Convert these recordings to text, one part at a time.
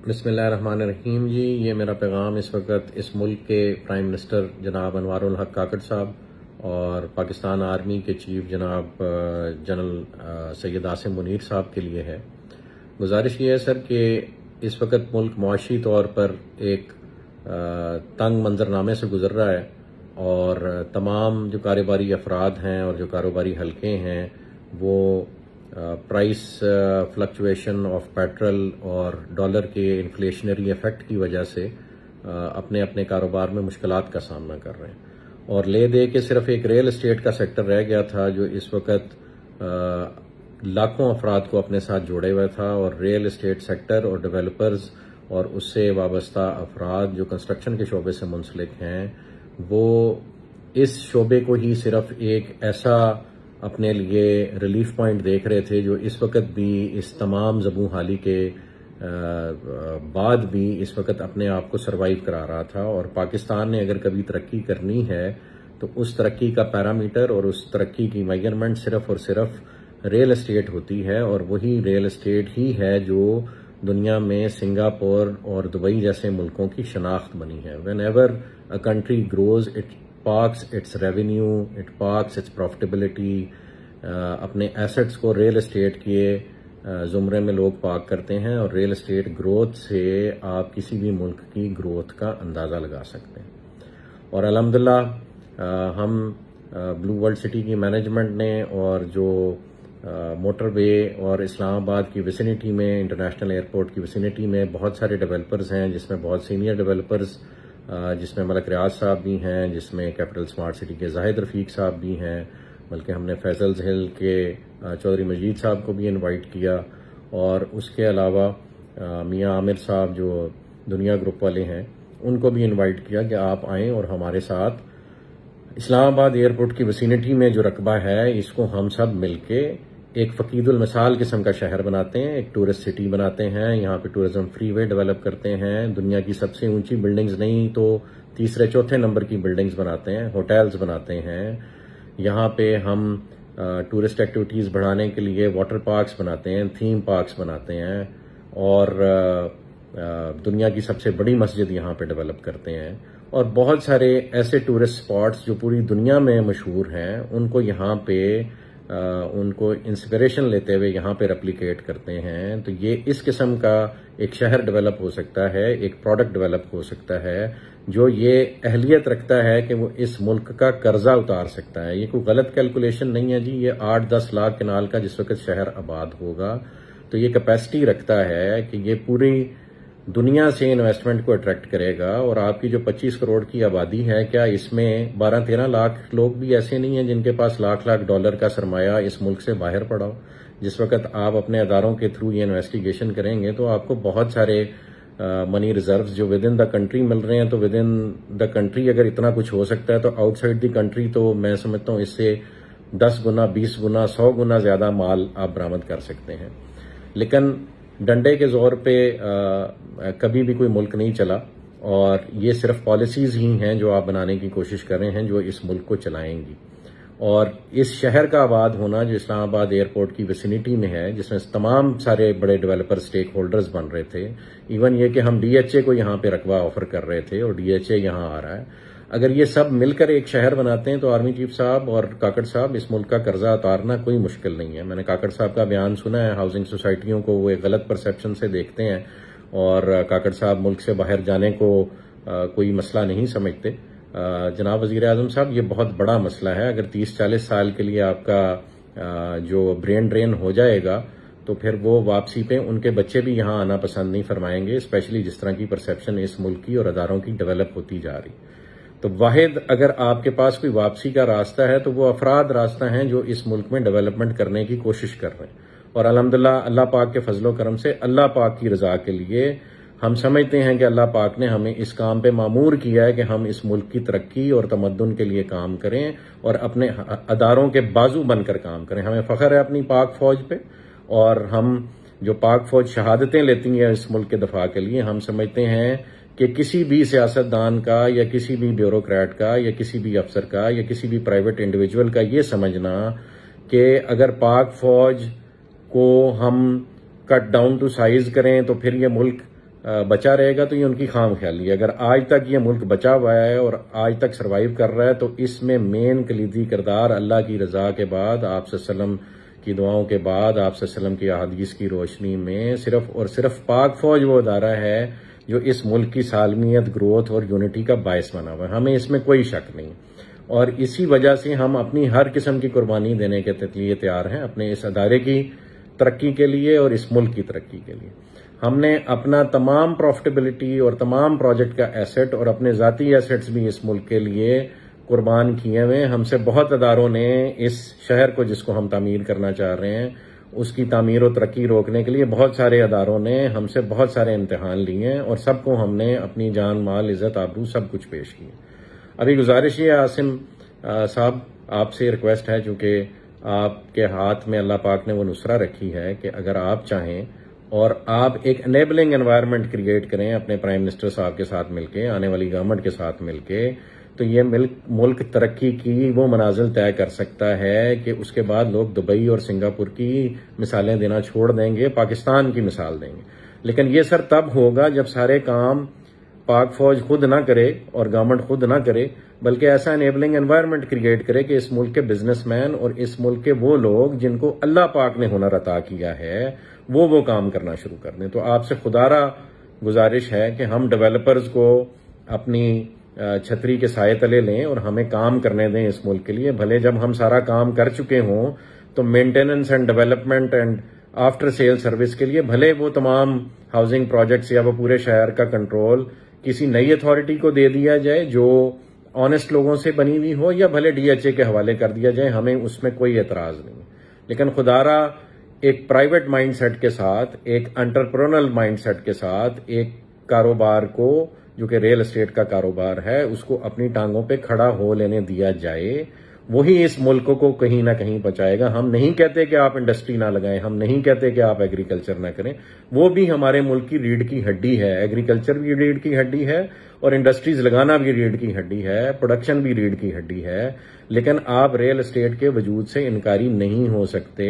बिस्मिल्लाहिर्रहमानिर्रहीम जी, ये मेरा पैगाम इस वक्त इस मुल्क के प्राइम मिनिस्टर जनाब अनवारुल हक काकड़ साहब और पाकिस्तान आर्मी के चीफ जनाब जनरल सैयद आसिम मुनीर साहब के लिए है। गुजारिश ये है सर कि इस वक्त मुल्क मुआशी तौर पर एक तंग मंजरनामे से गुजर रहा है और तमाम जो कारोबारी अफराद हैं और जो कारोबारी हल्के हैं वो प्राइस फ्लक्चुएशन ऑफ पेट्रोल और डॉलर के इन्फ्लेशनरी इफेक्ट की वजह से अपने अपने कारोबार में मुश्किलात का सामना कर रहे हैं। और ले दे के सिर्फ एक रियल एस्टेट का सेक्टर रह गया था जो इस वक्त लाखों अफराद को अपने साथ जोड़े हुए था, और रियल एस्टेट सेक्टर और डेवलपर्स और उससे वाबस्ता अफराद जो कंस्ट्रक्शन के शोबे से मुंसलिक हैं वो इस शोबे को ही सिर्फ एक ऐसा अपने लिए रिलीफ पॉइंट देख रहे थे जो इस वक्त भी इस तमाम ज़बू हाली के बाद भी इस वक्त अपने आप को सरवाइव करा रहा था। और पाकिस्तान ने अगर कभी तरक्की करनी है तो उस तरक्की का पैरामीटर और उस तरक्की की मेजरमेंट सिर्फ और सिर्फ रियल एस्टेट होती है, और वही रियल एस्टेट ही है जो दुनिया में सिंगापुर और दुबई जैसे मुल्कों की शनाख्त बनी है। When ever a country grows it parks it's revenue, it parks it's profitability. अपने एसेट्स को रियल एस्टेट के जुमरे में लोग पार्क करते हैं, और रियल एस्टेट ग्रोथ से आप किसी भी मुल्क की ग्रोथ का अंदाज़ा लगा सकते हैं। और अल्हम्दुलिल्लाह हम ब्लू वर्ल्ड सिटी की मैनेजमेंट ने और जो मोटरवे और इस्लामाबाद की विसिनिटी में, इंटरनेशनल एयरपोर्ट की विसिनिटी में बहुत सारे डेवलपर्स हैं, जिसमें बहुत सीनियर डेवलपर्स जिसमें मलक रियाज साहब भी हैं, जिसमें कैपिटल स्मार्ट सिटी के जाहिद रफीक साहब भी हैं, बल्कि हमने फैजल्स हिल के चौधरी मजीद साहब को भी इनवाइट किया, और उसके अलावा मियां आमिर साहब जो दुनिया ग्रुप वाले हैं उनको भी इनवाइट किया कि आप आएँ और हमारे साथ इस्लामाबाद एयरपोर्ट की विसिनिटी में जो रकबा है इसको हम सब मिलके एक फकीदुल मिसाल किस्म का शहर बनाते हैं, एक टूरिस्ट सिटी बनाते हैं। यहाँ पे टूरिज्म फ्रीवे डेवलप करते हैं, दुनिया की सबसे ऊंची बिल्डिंग्स नहीं तो तीसरे चौथे नंबर की बिल्डिंग्स बनाते हैं, होटल्स बनाते हैं। यहाँ पे हम टूरिस्ट एक्टिविटीज़ बढ़ाने के लिए वाटर पार्क्स बनाते हैं, थीम पार्क्स बनाते हैं, और दुनिया की सबसे बड़ी मस्जिद यहाँ पे डेवलप करते हैं। और बहुत सारे ऐसे टूरिस्ट स्पॉट्स जो पूरी दुनिया में मशहूर हैं उनको यहाँ पे उनको इंस्पिरेशन लेते हुए यहाँ पे रेप्लिकेट करते हैं। तो ये इस किस्म का एक शहर डेवलप हो सकता है, एक प्रोडक्ट डेवलप हो सकता है जो ये अहलियत रखता है कि वो इस मुल्क का कर्जा उतार सकता है। ये कोई गलत कैलकुलेशन नहीं है जी, ये 8-10 लाख कनाल का जिस वक्त शहर आबाद होगा तो ये कैपेसिटी रखता है कि ये पूरी दुनिया से इन्वेस्टमेंट को अट्रैक्ट करेगा। और आपकी जो 25 करोड़ की आबादी है, क्या इसमें 12-13 लाख लोग भी ऐसे नहीं हैं जिनके पास लाख डॉलर का सरमाया इस मुल्क से बाहर पड़ा हो? जिस वक्त आप अपने अदारों के थ्रू ये इन्वेस्टिगेशन करेंगे तो आपको बहुत सारे मनी रिजर्व्स जो विद इन द कंट्री मिल रहे हैं। तो विद इन द कंट्री अगर इतना कुछ हो सकता है तो आउटसाइड द कंट्री तो मैं समझता हूँ इससे 10 गुना, 20 गुना, 100 गुना ज्यादा माल आप बरामद कर सकते हैं। लेकिन डंडे के जोर पे कभी भी कोई मुल्क नहीं चला, और ये सिर्फ पॉलिसीज ही हैं जो आप बनाने की कोशिश कर रहे हैं जो इस मुल्क को चलाएंगी। और इस शहर का आबाद होना जो इस्लामाबाद एयरपोर्ट की विसिनिटी में है, जिसमें तमाम सारे बड़े डेवलपर स्टेक होल्डर्स बन रहे थे, इवन ये कि हम डीएचए को यहाँ पे रकबा ऑफर कर रहे थे और डीएचए यहाँ आ रहा है। अगर ये सब मिलकर एक शहर बनाते हैं तो आर्मी चीफ साहब और काकड़ साहब इस मुल्क का कर्जा उतारना कोई मुश्किल नहीं है। मैंने काकड़ साहब का बयान सुना है, हाउसिंग सोसाइटियों को वो एक गलत परसेप्शन से देखते हैं, और काकड़ साहब मुल्क से बाहर जाने को कोई मसला नहीं समझते। जनाब वजीर आजम साहब, ये बहुत बड़ा मसला है। अगर 30-40 साल के लिए आपका जो ब्रेन ड्रेन हो जाएगा तो फिर वो वापसी पे उनके बच्चे भी यहाँ आना पसंद नहीं फरमाएंगे, स्पेशली जिस तरह की परसेप्शन इस मुल्क की और अदारों की डेवलप होती जा रही। तो वाहिद अगर आपके पास कोई वापसी का रास्ता है तो वो अफराद रास्ता है जो इस मुल्क में डेवलपमेंट करने की कोशिश कर रहे हैं। और अल्हम्दुलिल्लाह अल्लाह पाक के फजलो करम से अल्लाह पाक की रजा के लिए हम समझते हैं कि अल्लाह पाक ने हमें इस काम पे मामूर किया है कि हम इस मुल्क की तरक्की और तमद्दुन के लिए काम करें और अपने अदारों के बाजू बनकर काम करें। हमें फख्र है अपनी पाक फौज पे, और हम जो पाक फौज शहादतें लेती है इस मुल्क के दफा के लिए, हम समझते हैं कि किसी भी सियासतदान का या किसी भी ब्यूरोक्रेट का या किसी भी अफसर का या किसी भी प्राइवेट इंडिविजुअल का ये समझना कि अगर पाक फौज को हम कट डाउन टू साइज करें तो फिर ये मुल्क बचा रहेगा तो ये उनकी खामख्याली है। अगर आज तक ये मुल्क बचा हुआ है और आज तक सरवाइव कर रहा है तो इसमें मेन कलीदी किरदार अल्लाह की रजा के बाद, आप सल्लम की दुआओं के बाद, आप सल्लम की अहादीस की रोशनी में सिर्फ और सिर्फ पाक फौज वो अदारा है जो इस मुल्क की सालमियत, ग्रोथ और यूनिटी का बायस बना हुआ है। हमें इसमें कोई शक नहीं और इसी वजह से हम अपनी हर किस्म की कुर्बानी देने के लिए तैयार हैं अपने इस अदारे की तरक्की के लिए और इस मुल्क की तरक्की के लिए। हमने अपना तमाम प्रॉफिटेबिलिटी और तमाम प्रोजेक्ट का एसेट और अपने जाती एसेट्स भी इस मुल्क के लिए कुर्बान किए हुए। हमसे बहुत अदारों ने इस शहर को, जिसको हम तामीर करना चाह रहे हैं, उसकी तामीर और तरक्की रोकने के लिए बहुत सारे अदारों ने हमसे बहुत सारे इम्तिहान लिए हैं और सबको हमने अपनी जान, माल, इज्जत, आबरू सब कुछ पेश किए। अभी गुजारिश ये आसिम साहब, आपसे रिक्वेस्ट है, चूंकि आपके हाथ में अल्लाह पाक ने वो नुसरा रखी है कि अगर आप चाहें और आप एक एनेबलिंग एनवायरनमेंट क्रिएट करें अपने प्राइम मिनिस्टर साहब के साथ मिलके, आने वाली गवर्नमेंट के साथ मिलके, तो ये मुल्क तरक्की की वो मनाजिल तय कर सकता है कि उसके बाद लोग दुबई और सिंगापुर की मिसालें देना छोड़ देंगे, पाकिस्तान की मिसाल देंगे। लेकिन ये सर तब होगा जब सारे काम पाक फौज खुद ना करे और गवर्नमेंट खुद ना करे, बल्कि ऐसा एनेबलिंग एनवायरनमेंट क्रिएट करे कि इस मुल्क के बिजनेसमैन और इस मुल्क के वो लोग जिनको अल्लाह पाक ने हुनर अता किया है वो काम करना शुरू कर दें। तो आपसे खुदारा गुजारिश है कि हम डेवलपर्स को अपनी छतरी के साए तले लें और हमें काम करने दें इस मुल्क के लिए। भले जब हम सारा काम कर चुके हों तो maintenance and development and after sale service के लिए भले वो तमाम हाउसिंग प्रोजेक्ट्स या वो पूरे शहर का कंट्रोल किसी नई अथॉरिटी को दे दिया जाए जो ऑनेस्ट लोगों से बनी हुई हो, या भले डीएचए के हवाले कर दिया जाए, हमें उसमें कोई एतराज नहीं। लेकिन खुदारा एक प्राइवेट माइंडसेट के साथ, एक एंटरप्रेन्योरल माइंडसेट के साथ एक कारोबार को, जो कि रियल एस्टेट का कारोबार है, उसको अपनी टांगों पे खड़ा हो लेने दिया जाए। वही इस मुल्क को कहीं ना कहीं बचाएगा। हम नहीं कहते कि आप इंडस्ट्री ना लगाएं, हम नहीं कहते कि आप एग्रीकल्चर ना करें, वो भी हमारे मुल्क की रीढ़ की हड्डी है। एग्रीकल्चर भी रीढ़ की हड्डी है और इंडस्ट्रीज लगाना भी रीढ़ की हड्डी है, प्रोडक्शन भी रीढ़ की हड्डी है। लेकिन आप रियल एस्टेट के वजूद से इनकारी नहीं हो सकते।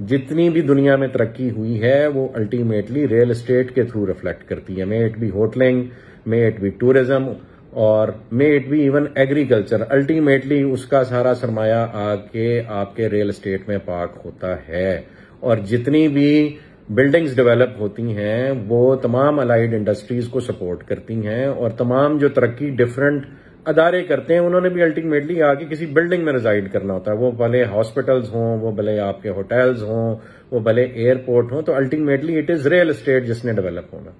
जितनी भी दुनिया में तरक्की हुई है वो अल्टीमेटली रियल एस्टेट के थ्रू रिफ्लेक्ट करती है। May it be hotelling, may it be tourism और may it be even agriculture. Ultimately उसका सारा सरमाया आके आपके रियल एस्टेट में पार्क होता है। और जितनी भी बिल्डिंग्स डेवलप होती हैं वो तमाम अलाइड इंडस्ट्रीज को सपोर्ट करती हैं और तमाम जो तरक्की डिफरेंट अदारे करते हैं उन्होंने भी अल्टीमेटली आके किसी बिल्डिंग में रिजाइड करना होता है। वो भले हॉस्पिटल्स हों, वो भले आपके होटल्स हों, वो भले एयरपोर्ट हों, तो ultimately it is real estate जिसने डेवलप होना।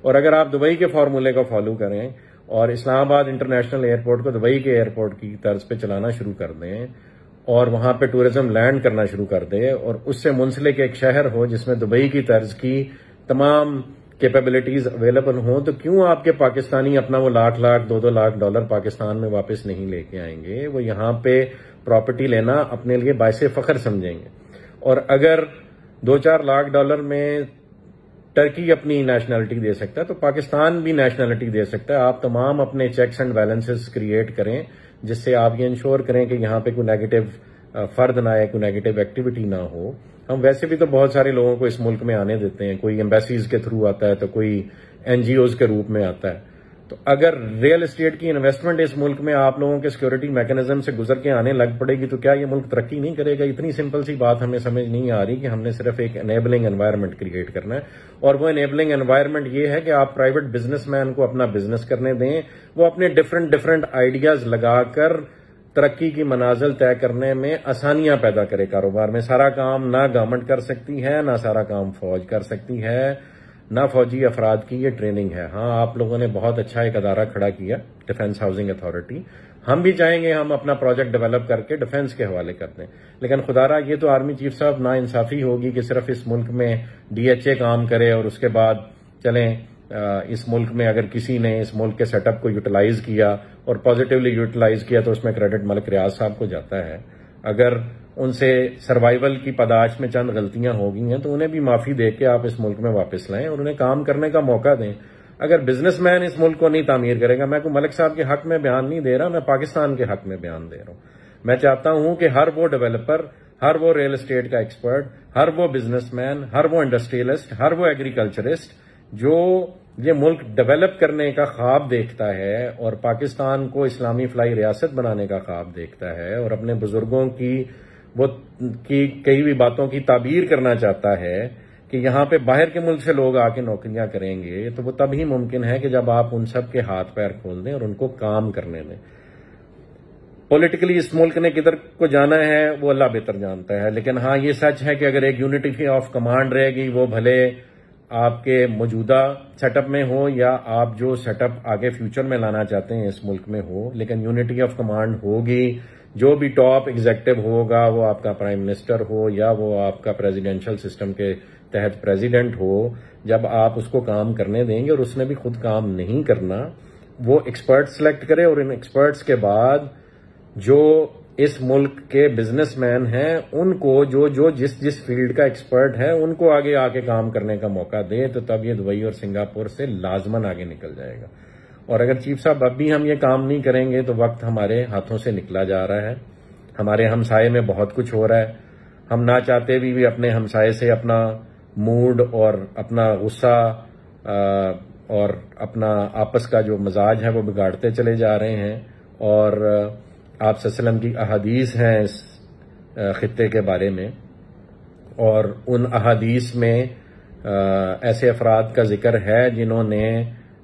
और अगर आप दुबई के फार्मूले को फॉलो करें और इस्लामाबाद इंटरनेशनल एयरपोर्ट को दुबई के एयरपोर्ट की तर्ज पे चलाना शुरू कर दें और वहां पे टूरिज्म लैंड करना शुरू कर दे और उससे मुंसलिक एक शहर हो जिसमें दुबई की तर्ज की तमाम कैपेबिलिटीज अवेलेबल हों, तो क्यों आपके पाकिस्तानी अपना वो लाख लाख $2-2 लाख पाकिस्तान में वापस नहीं लेके आएंगे? वो यहां पे प्रॉपर्टी लेना अपने लिए बायसे फख्र समझेंगे। और अगर $2-4 लाख में टर्की अपनी नेशनैलिटी दे सकता है तो पाकिस्तान भी नेशनैलिटी दे सकता है। आप तमाम अपने चेक्स एंड बैलेंसेस क्रिएट करें जिससे आप ये इंश्योर करें कि यहां पे कोई नेगेटिव फर्द ना आए, कोई नेगेटिव एक्टिविटी ना हो। हम वैसे भी तो बहुत सारे लोगों को इस मुल्क में आने देते हैं, कोई एम्बेसीज के थ्रू आता है तो कोई एनजीओज के रूप में आता है। तो अगर रियल एस्टेट की इन्वेस्टमेंट इस मुल्क में आप लोगों के सिक्योरिटी मैकेनिज्म से गुजर के आने लग पड़ेगी तो क्या ये मुल्क तरक्की नहीं करेगा? इतनी सिंपल सी बात हमें समझ नहीं आ रही कि हमने सिर्फ एक एनेबलिंग एनवायरनमेंट क्रिएट करना है। और वो एनेबलिंग एनवायरनमेंट ये है कि आप प्राइवेट बिजनेसमैन को अपना बिजनेस करने दें, वो अपने डिफरेंट आइडियाज लगाकर तरक्की की मनाजिल तय करने में आसानियां पैदा करे कारोबार में। सारा काम ना गवर्नमेंट कर सकती है, ना सारा काम फौज कर सकती है, ना फौजी अफराद की ये ट्रेनिंग है। हाँ, आप लोगों ने बहुत अच्छा एक अदारा खड़ा किया, डिफेंस हाउसिंग अथॉरिटी। हम भी चाहेंगे हम अपना प्रोजेक्ट डेवलप करके डिफेंस के हवाले कर दें, लेकिन खुदारा ये तो आर्मी चीफ साहब ना इंसाफी होगी कि सिर्फ इस मुल्क में डीएचए काम करे और उसके बाद चलें इस मुल्क में अगर किसी ने इस मुल्क के सेटअप को यूटिलाइज किया और पॉजिटिवली यूटिलाइज किया तो उसमें क्रेडिट मलिक रियाज साहब को जाता है। अगर उनसे सर्वाइवल की पदाश में चंद गलतियां हो गई हैं तो उन्हें भी माफी दे के आप इस मुल्क में वापस लाएं और उन्हें काम करने का मौका दें। अगर बिजनेसमैन इस मुल्क को नहीं तामीर करेगा, मैं को मलिक साहब के हक में बयान नहीं दे रहा, मैं पाकिस्तान के हक में बयान दे रहा हूं। मैं चाहता हूं कि हर वो डेवलपर, हर वो रियल एस्टेट का एक्सपर्ट, हर वो बिजनेसमैन, हर वो इंडस्ट्रियलिस्ट, हर वो एग्रीकल्चरिस्ट जो ये मुल्क डेवलप करने का ख्वाब देखता है और पाकिस्तान को इस्लामी फलाई रियासत बनाने का ख्वाब देखता है और अपने बुजुर्गों की कई भी बातों की ताबीर करना चाहता है कि यहाँ पे बाहर के मुल्क से लोग आके नौकरियां करेंगे, तो वो तभी मुमकिन है कि जब आप उन सब के हाथ पैर खोल दें और उनको काम करने दें। पॉलिटिकली इस मुल्क ने किधर को जाना है वो अल्लाह बेहतर जानता है, लेकिन हाँ ये सच है कि अगर एक यूनिटी ऑफ कमांड रहेगी, वो भले आपके मौजूदा सेटअप में हो या आप जो सेटअप आगे फ्यूचर में लाना चाहते हैं इस मुल्क में हो, लेकिन यूनिटी ऑफ कमांड होगी। जो भी टॉप एग्जीक्यूटिव होगा, वो आपका प्राइम मिनिस्टर हो या वो आपका प्रेसिडेंशियल सिस्टम के तहत प्रेसिडेंट हो, जब आप उसको काम करने देंगे और उसने भी खुद काम नहीं करना, वो एक्सपर्ट सेलेक्ट करे और इन एक्सपर्ट्स के बाद जो इस मुल्क के बिजनेसमैन हैं उनको जो जिस फील्ड का एक्सपर्ट है उनको आगे आके काम करने का मौका दे, तो तब ये दुबई और सिंगापुर से लाजमन आगे निकल जाएगा। और अगर चीफ साहब अब भी हम ये काम नहीं करेंगे तो वक्त हमारे हाथों से निकला जा रहा है। हमारे हमसाये में बहुत कुछ हो रहा है, हम ना चाहते भी अपने हमसाये से अपना मूड और अपना गुस्सा और अपना आपस का जो मजाज है वो बिगाड़ते चले जा रहे हैं। और आप सल्लम की अहादीस हैं इस खित्ते के बारे में, और उन अहादीस में ऐसे अफराद का जिक्र है जिन्होंने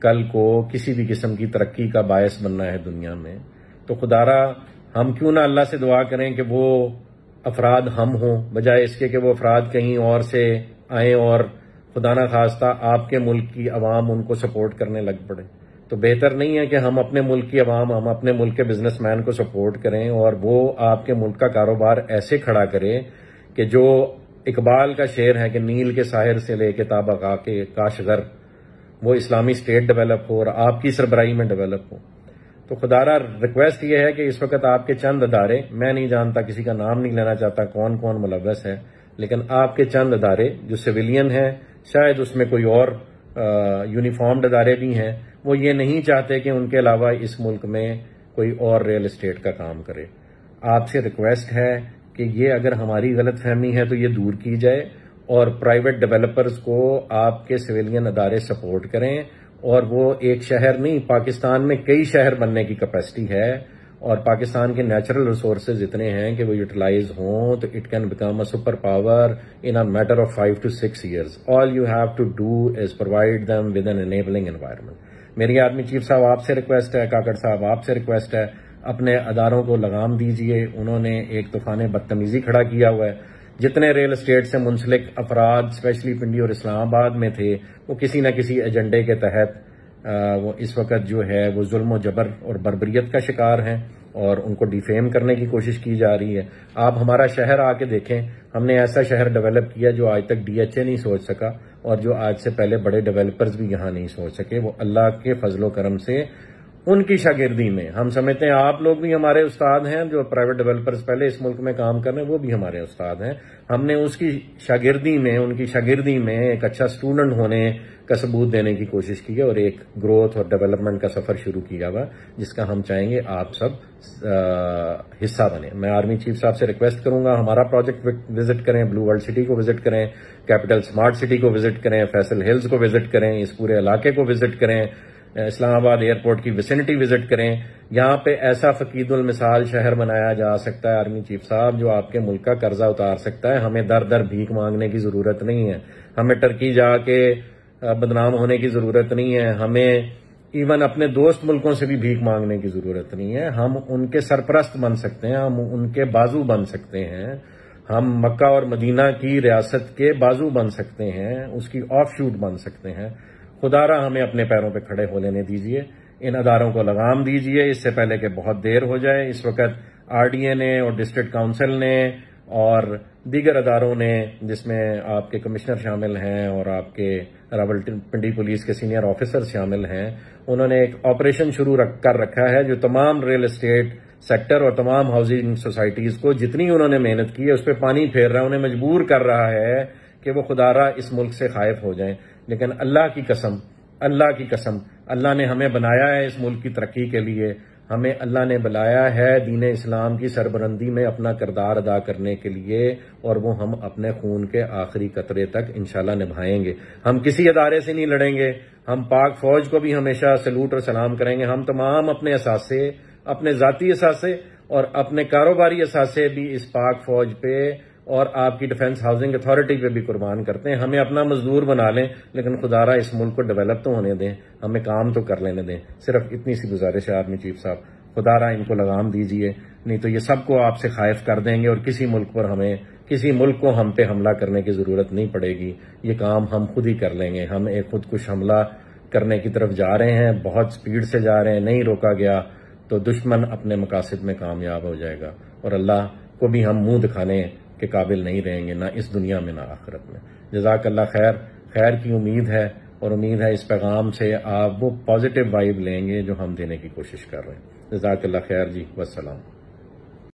कल को किसी भी किस्म की तरक्की का बायस बनना है दुनिया में। तो खुदारा हम क्यों ना अल्लाह से दुआ करें कि वो अफराद हम हों, बजाय इसके कि वो अफराद कहीं और से आए और खुदा ना खास्ता आपके मुल्क की अवाम उनको सपोर्ट करने लग पड़े। तो बेहतर नहीं है कि हम अपने मुल्क की अवाम, हम अपने मुल्क के बिजनेसमैन को सपोर्ट करें और वो आपके मुल्क का कारोबार ऐसे खड़ा करें कि जो इकबाल का शेर है कि नील के साहिर से लेके ताबका के काशगर, वो इस्लामी स्टेट डेवलप हो और आपकी सरबराही में डेवलप हो। तो खुदारा रिक्वेस्ट ये है कि इस वक्त आपके चंद अदारे, मैं नहीं जानता, किसी का नाम नहीं लेना चाहता कौन कौन मुलव्वस है, लेकिन आपके चंद अदारे जो सिविलियन हैं, शायद उसमें कोई और यूनिफॉर्म्ड अदारे भी हैं, वो ये नहीं चाहते कि उनके अलावा इस मुल्क में कोई और रियल एस्टेट का काम करे। आपसे रिक्वेस्ट है कि ये अगर हमारी गलतफहमी है तो ये दूर की जाए और प्राइवेट डेवलपर्स को आपके सिविलियन अदारे सपोर्ट करें। और वो एक शहर नहीं, पाकिस्तान में कई शहर बनने की कैपेसिटी है और पाकिस्तान के नेचुरल रिसोर्सेज इतने हैं कि वो यूटिलाइज हों तो it can become a super power in a matter of 5 to 6 years। All you have to do is provide them with an enabling environment. मेरी आदमी चीफ साहब आपसे रिक्वेस्ट है, काकड़ साहब आपसे रिक्वेस्ट है, अपने अदारों को लगाम दीजिए। उन्होंने एक तूफान बदतमीजी खड़ा किया हुआ है। जितने रियल एस्टेट से मुंसलिक अफराद स्पेशली पिंडी और इस्लामाबाद में थे, वो किसी न किसी एजेंडे के तहत वो इस वक्त जो है वो जुल्म जबर और बर्बरियत का शिकार हैं और उनको डिफेम करने की कोशिश की जा रही है। आप हमारा शहर आके देखें, हमने ऐसा शहर डेवलप किया जो आज तक DHA नहीं सोच सका और जो आज से पहले बड़े डेवलपर्स भी यहाँ नहीं सोच सके। वो अल्लाह के फजलो करम से उनकी शागिर्दी में, हम समझते हैं आप लोग भी हमारे उस्ताद हैं, जो प्राइवेट डेवलपर्स पहले इस मुल्क में काम कर रहे हैं वो भी हमारे उस्ताद हैं। हमने उसकी शागिर्दी में, उनकी शागिर्दी में एक अच्छा स्टूडेंट होने का सबूत देने की कोशिश की है और एक ग्रोथ और डेवलपमेंट का सफर शुरू किया हुआ जिसका हम चाहेंगे आप सब हिस्सा बने। मैं आर्मी चीफ साहब से रिक्वेस्ट करूंगा हमारा प्रोजेक्ट विजिट करें, ब्लू वर्ल्ड सिटी को विजिट करें, कैपिटल स्मार्ट सिटी को विजिट करें, फैसल हिल्स को विजिट करें, इस पूरे इलाके को विजिट करें, इस्लामाबाद एयरपोर्ट की विसिनिटी विजिट करें। यहाँ पे ऐसा फकीदुल मिसाल शहर बनाया जा सकता है आर्मी चीफ साहब जो आपके मुल्क का कर्जा उतार सकता है। हमें दर दर भीख मांगने की जरूरत नहीं है, हमें टर्की जाके बदनाम होने की जरूरत नहीं है, हमें इवन अपने दोस्त मुल्कों से भी भीख मांगने की जरूरत नहीं है। हम उनके सरपरस्त बन सकते हैं, हम उनके बाजू बन सकते हैं, हम मक्का और मदीना की रियासत के बाजू बन सकते हैं, उसकी ऑफशूट बन सकते हैं। खुदारा हमें अपने पैरों पे खड़े हो लेने दीजिए, इन अदारों को लगाम दीजिए इससे पहले कि बहुत देर हो जाए। इस वक्त RDA ने और डिस्ट्रिक्ट काउंसिल ने और दीगर अदारों ने, जिसमें आपके कमिश्नर शामिल हैं और आपके रावलपिंडी पुलिस के सीनियर ऑफिसर शामिल हैं, उन्होंने एक ऑपरेशन शुरू कर रखा है जो तमाम रियल एस्टेट सेक्टर और तमाम हाउसिंग सोसाइटीज को जितनी उन्होंने मेहनत की है उस पर पानी फेर रहा है, उन्हें मजबूर कर रहा है कि वो खुदारा इस मुल्क से खाइफ हो जाएं। लेकिन अल्लाह की कसम, अल्लाह की कसम, अल्लाह ने हमें बनाया है इस मुल्क की तरक्की के लिए। हमें अल्लाह ने बुलाया है दीन इस्लाम की सरबरंदी में अपना किरदार अदा करने के लिए, और वो हम अपने खून के आखिरी कतरे तक इंशाल्लाह निभाएंगे। हम किसी अदारे से नहीं लड़ेंगे। हम पाक फौज को भी हमेशा सलूट और सलाम करेंगे। हम तमाम अपने असासे, अपने जाती असासे और अपने कारोबारी असासे भी इस पाक फौज पे और आपकी डिफेंस हाउसिंग अथॉरिटी पे भी कुर्बान करते हैं। हमें अपना मजदूर बना लें, लेकिन खुदारा इस मुल्क को डेवलप तो होने दें, हमें काम तो कर लेने दें। सिर्फ इतनी सी गुजारिश है आर्मी चीफ साहब, खुदारा इनको लगाम दीजिए, नहीं तो ये सबको आपसे खाइफ कर देंगे और किसी मुल्क को हम पे हमला करने की जरूरत नहीं पड़ेगी। ये काम हम खुद ही कर लेंगे। हम एक खुदकुश हमला करने की तरफ जा रहे हैं, बहुत स्पीड से जा रहे हैं, नहीं रोका गया तो दुश्मन अपने मकासद में कामयाब हो जाएगा और अल्लाह को भी हम मुंह दिखाने के काबिल नहीं रहेंगे, ना इस दुनिया में ना आखिरत में। जज़ाकल्लाह खैर। खैर की उम्मीद है और उम्मीद है इस पैगाम से आप वो पॉजिटिव वाइब लेंगे जो हम देने की कोशिश कर रहे हैं। जज़ाकल्लाह खैर जी, वस्सलाम।